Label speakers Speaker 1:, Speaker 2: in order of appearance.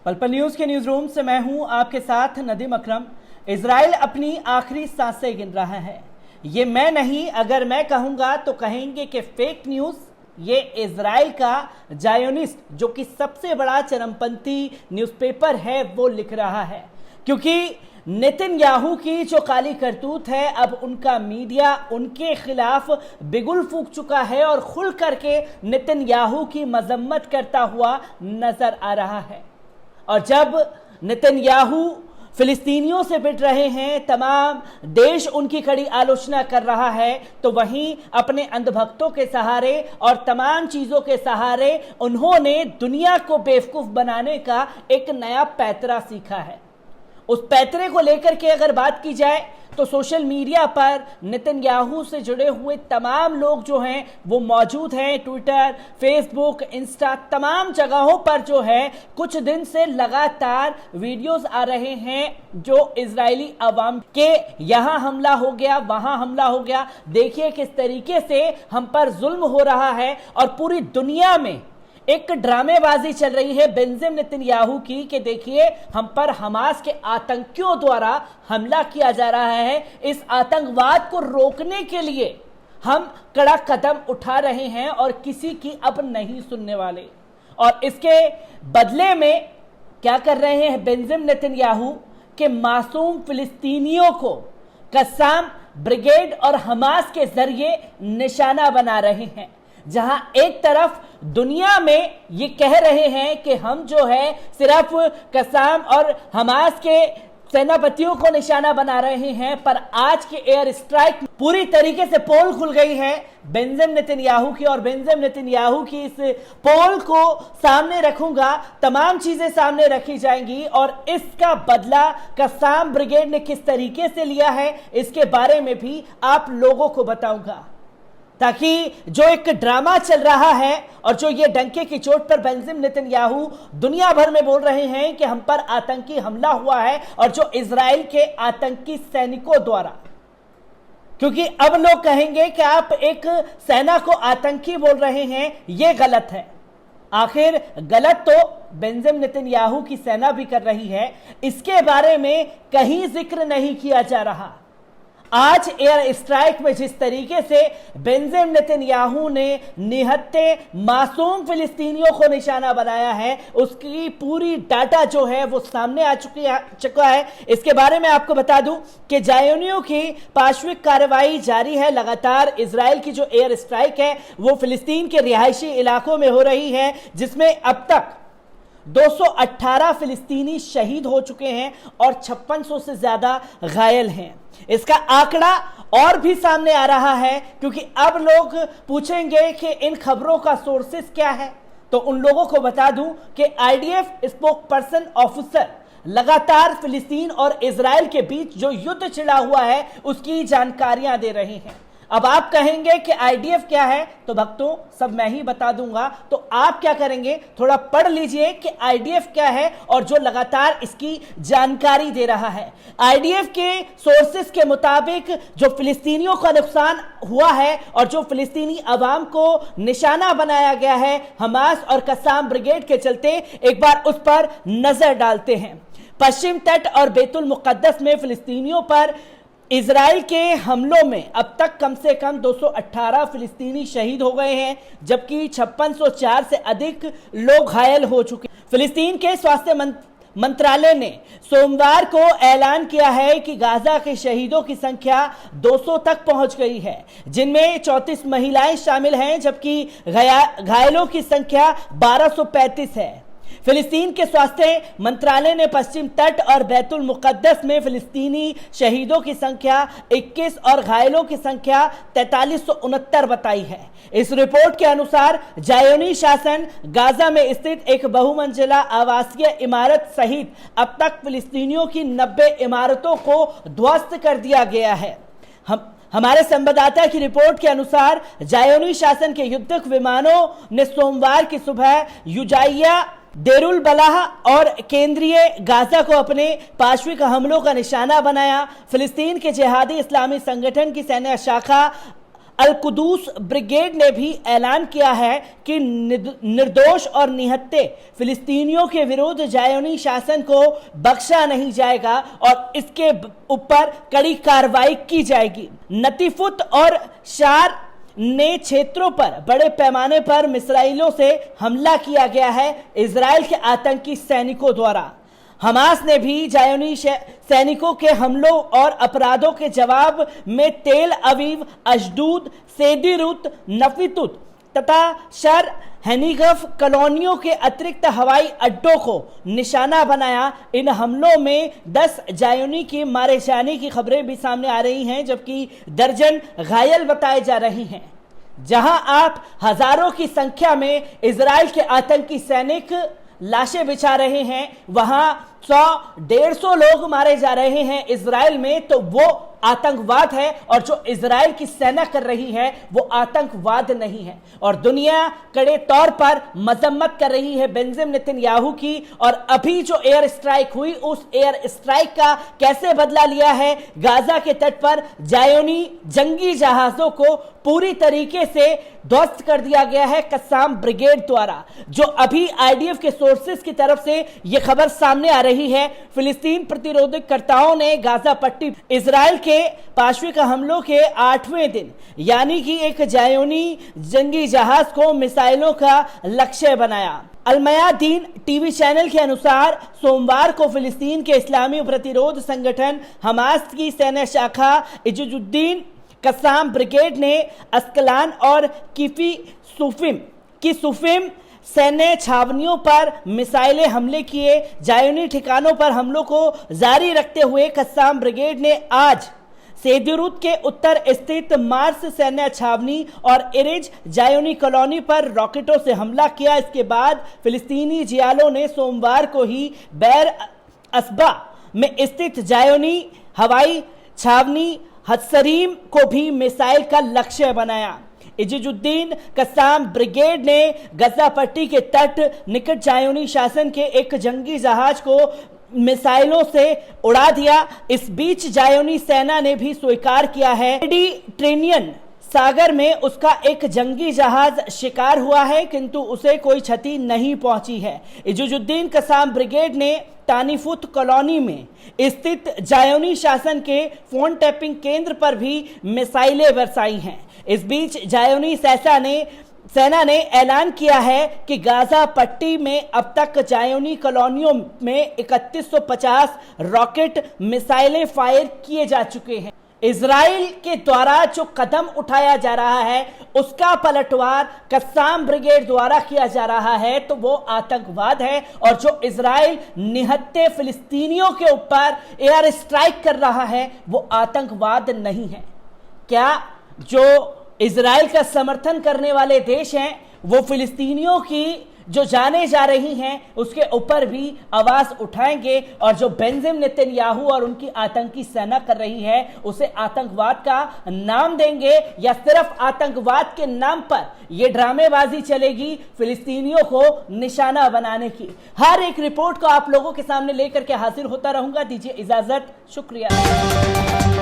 Speaker 1: पल पल न्यूज के न्यूज रूम से मैं हूं आपके साथ नदीम अकरम। इजराइल अपनी आखिरी सांसें गिन रहा है। ये मैं नहीं, अगर मैं कहूंगा तो कहेंगे कि फेक न्यूज। ये इजराइल का जायोनिस्ट, जो कि सबसे बड़ा चरमपंथी न्यूज़पेपर है, वो लिख रहा है। क्योंकि नेतन्याहू की जो काली करतूत है, अब उनका मीडिया उनके खिलाफ बिगुल फूंक चुका है और खुल करके नेतन्याहू की मजम्मत करता हुआ नजर आ रहा है। और जब नेतन्याहू फिलिस्तीनियों से पिट रहे हैं, तमाम देश उनकी कड़ी आलोचना कर रहा है, तो वहीं अपने अंधभक्तों के सहारे और तमाम चीजों के सहारे उन्होंने दुनिया को बेवकूफ बनाने का एक नया पैतरा सीखा है। उस पैतरे को लेकर के अगर बात की जाए तो सोशल मीडिया पर नेतन्याहू से जुड़े हुए तमाम लोग जो हैं वो मौजूद हैं। ट्विटर, फेसबुक, इंस्टा, तमाम जगहों पर जो है कुछ दिन से लगातार वीडियोस आ रहे हैं जो इजरायली अवाम के यहाँ हमला हो गया, वहाँ हमला हो गया, देखिए किस तरीके से हम पर जुल्म हो रहा है। और पूरी दुनिया में एक ड्रामेबाजी चल रही है बेंजामिन नेतन्याहू की कि देखिए हम पर हमास के आतंकियों द्वारा हमला किया जा रहा है। इस आतंकवाद को रोकने के लिए हम कड़ा कदम उठा रहे हैं और किसी की अब नहीं सुनने वाले। और इसके बदले में क्या कर रहे हैं बेंजामिन नेतन्याहू के मासूम फिलिस्तीनियों को कस्साम ब्रिगेड और हमास के जरिए निशाना बना रहे हैं। जहां एक तरफ दुनिया में ये कह रहे हैं कि हम जो है सिर्फ कस्साम और हमास के सेनापतियों को निशाना बना रहे हैं, पर आज के एयर स्ट्राइक पूरी तरीके से पोल खुल गई है बेंजामिन नेतन्याहू की। और बेंजामिन नेतन्याहू की इस पोल को सामने रखूंगा, तमाम चीजें सामने रखी जाएंगी और इसका बदला कस्साम ब्रिगेड ने किस तरीके से लिया है इसके बारे में भी आप लोगों को बताऊंगा, ताकि जो एक ड्रामा चल रहा है और जो ये डंके की चोट पर बेंजामिन नेतन्याहू दुनिया भर में बोल रहे हैं कि हम पर आतंकी हमला हुआ है, और जो इजराइल के आतंकी सैनिकों द्वारा, क्योंकि अब लोग कहेंगे कि आप एक सेना को आतंकी बोल रहे हैं, ये गलत है। आखिर गलत तो बेंजामिन नेतन्याहू की सेना भी कर रही है, इसके बारे में कहीं जिक्र नहीं किया जा रहा। आज एयर स्ट्राइक में जिस तरीके से बेंजामिन नेतन्याहू ने निहत्थे मासूम फिलिस्तीनियों को निशाना बनाया है, उसकी पूरी डाटा जो है वो सामने आ चुका है। इसके बारे में आपको बता दूं कि जायोनियों की पाशविक कार्रवाई जारी है। लगातार इजराइल की जो एयर स्ट्राइक है वो फिलिस्तीन के रिहायशी इलाकों में हो रही है, जिसमें अब तक 218 फिलिस्तीनी शहीद हो चुके हैं और 5600 से ज्यादा घायल हैं। इसका आंकड़ा और भी सामने आ रहा है, क्योंकि अब लोग पूछेंगे कि इन खबरों का सोर्सेस क्या है। तो उन लोगों को बता दूं कि आईडीएफ स्पोक पर्सन ऑफिसर लगातार फिलिस्तीन और इजराइल के बीच जो युद्ध छिड़ा हुआ है उसकी जानकारियां दे रहे हैं। अब आप कहेंगे कि आईडीएफ क्या है, तो भक्तों सब मैं ही बता दूंगा। तो आप क्या करेंगे, थोड़ा पढ़ लीजिए कि आईडीएफ क्या है और जो लगातार इसकी जानकारी दे रहा है। आईडीएफ के सोर्सेस के मुताबिक जो फिलिस्तीनियों का नुकसान हुआ है और जो फिलिस्तीनी अवाम को निशाना बनाया गया है हमास और कस्साम ब्रिगेड के चलते, एक बार उस पर नजर डालते हैं। पश्चिम तट और बैतुल मुकद्दस में फिलिस्तीनियों पर इजराइल के हमलों में अब तक कम से कम 218 फिलिस्तीनी शहीद हो गए हैं, जबकि 5604 से अधिक लोग घायल हो चुके। फिलिस्तीन के स्वास्थ्य मंत्रालय ने सोमवार को ऐलान किया है कि गाजा के शहीदों की संख्या 200 तक पहुंच गई है, जिनमें 34 महिलाएं शामिल हैं, जबकि घायलों की संख्या 1235 है। फिलिस्तीन के स्वास्थ्य मंत्रालय ने पश्चिम तट और बैतुल मुकद्दस में फिलिस्तीनी शहीदों की संख्या 21 और घायलों की संख्या 4369 बताई है। इस रिपोर्ट के अनुसार जायोनी शासन गाजा में स्थित एक बहुमंजिला आवासीय इमारत सहित अब तक फिलिस्तीनियों की 90 इमारतों को ध्वस्त कर दिया गया है। हमारे संवाददाता की रिपोर्ट के अनुसार जायोनी शासन के युद्धक विमानों ने सोमवार की सुबह युजाइया, देरुल बलाह और केंद्रीय गाजा को अपने पाशविक हमलों का निशाना बनाया। फिलिस्तीन के जिहादी इस्लामी संगठन की सैन्य शाखा अल कुदूस ब्रिगेड ने भी ऐलान किया है कि निर्दोष और निहत्थे फिलिस्तीनियों के विरुद्ध ज़ायोनी शासन को बख्शा नहीं जाएगा और इसके ऊपर कड़ी कार्रवाई की जाएगी। नतीफुत और शार ने क्षेत्रों पर बड़े पैमाने पर मिसाइलों से हमला किया गया है इजराइल के आतंकी सैनिकों द्वारा। हमास ने भी ज़ायोनी सैनिकों के हमलों और अपराधों के जवाब में तेल अवीव, अशदूद, सेदीरुत, नफीतुत तथा शर हेनिगफ कॉलोनियों के अतिरिक्त हवाई अड्डों को निशाना बनाया। इन हमलों में 10 ज़ायोनी के मारे जाने की खबरें भी सामने आ रही हैं, जबकि दर्जन घायल बताए जा रहे हैं। जहां आप हजारों की संख्या में इजराइल के आतंकी सैनिक लाशें बिछा रहे हैं, वहां 100-150 लोग मारे जा रहे हैं इजराइल में, तो वो आतंकवाद है। और जो इजराइल की सेना कर रही है वो आतंकवाद नहीं है। और दुनिया कड़े तौर पर मजम्मत कर रही है बेंजामिन नेतन्याहू की। और अभी जो एयर स्ट्राइक हुई, उस एयर स्ट्राइक का कैसे बदला लिया है, गाजा के तट पर ज़ायोनी जंगी जहाजों को पूरी तरीके से ध्वस्त कर दिया गया है कस्साम ब्रिगेड द्वारा। जो अभी आईडीएफ के सोर्सेस की तरफ से यह खबर सामने आ रही है, फिलिस्तीन प्रतिरोधकर्ताओं ने गाजा पट्टी इजराइल के पाशविक हमलों के 8वें दिन यानी कि एक ज़ायोनी जंगी जहाज को मिसाइलों का लक्ष्य बनाया। अल-मयादीन टीवी चैनल के अनुसार सोमवार को फिलिस्तीन के इस्लामी प्रतिरोध संगठन हमास की सैन्य शाखा इजुजुद्दीन कस्साम ब्रिगेड ने अस्कलान और सुफिम सैन्य छावनियों पर मिसाइलें हमले किए। ज़ायोनी ठिकानों पर हमलों को जारी रखते हुए कस्साम ब्रिगेड ने आज सेदीरुत के उत्तर स्थित मार्स सैन्य छावनी और इरिज ज़ायोनी कॉलोनी पर रॉकेटों से हमला किया। इसके बाद फिलिस्तीनी जियालों ने सोमवार को ही बैर अस्बा में स्थित ज़ायोनी हवाई छावनी हत्सरीम को भी मिसाइल का लक्ष्य बनाया। इजुजुद्दीन कस्साम ब्रिगेड ने गजा पट्टी के तट निकट ज़ायोनी शासन के एक जंगी जहाज को मिसाइलों से उड़ा दिया। इस बीच ज़ायोनी सेना ने भी स्वीकार किया है मेडिटेरेनियन सागर में उसका एक जंगी जहाज शिकार हुआ है, किंतु उसे कोई क्षति नहीं पहुंची है। इजुजुद्दीन कस्साम ब्रिगेड ने तानीफुत कॉलोनी में स्थित ज़ायोनी शासन के फोन टैपिंग केंद्र पर भी मिसाइलें बरसाई हैं। इस बीच ज़ायोनी सेना ने ऐलान किया है कि गाजा पट्टी में अब तक ज़ायोनी कॉलोनियों में 3150 रॉकेट मिसाइलें फायर किए जा चुके हैं। इजराइल के द्वारा जो कदम उठाया जा रहा है उसका पलटवार कस्साम ब्रिगेड द्वारा किया जा रहा है, तो वो आतंकवाद है। और जो इजराइल निहत्थे फिलिस्तीनियों के ऊपर एयर स्ट्राइक कर रहा है वो आतंकवाद नहीं है। क्या जो इजराइल का समर्थन करने वाले देश हैं वो फिलिस्तीनियों की जो जाने जा रही हैं उसके ऊपर भी आवाज उठाएंगे? और जो बेंजामिन नेतन्याहू और उनकी आतंकी सेना कर रही है उसे आतंकवाद का नाम देंगे, या सिर्फ आतंकवाद के नाम पर यह ड्रामेबाजी चलेगी फिलिस्तीनियों को निशाना बनाने की? हर एक रिपोर्ट को आप लोगों के सामने लेकर के हाजिर होता रहूंगा। दीजिए इजाजत, शुक्रिया।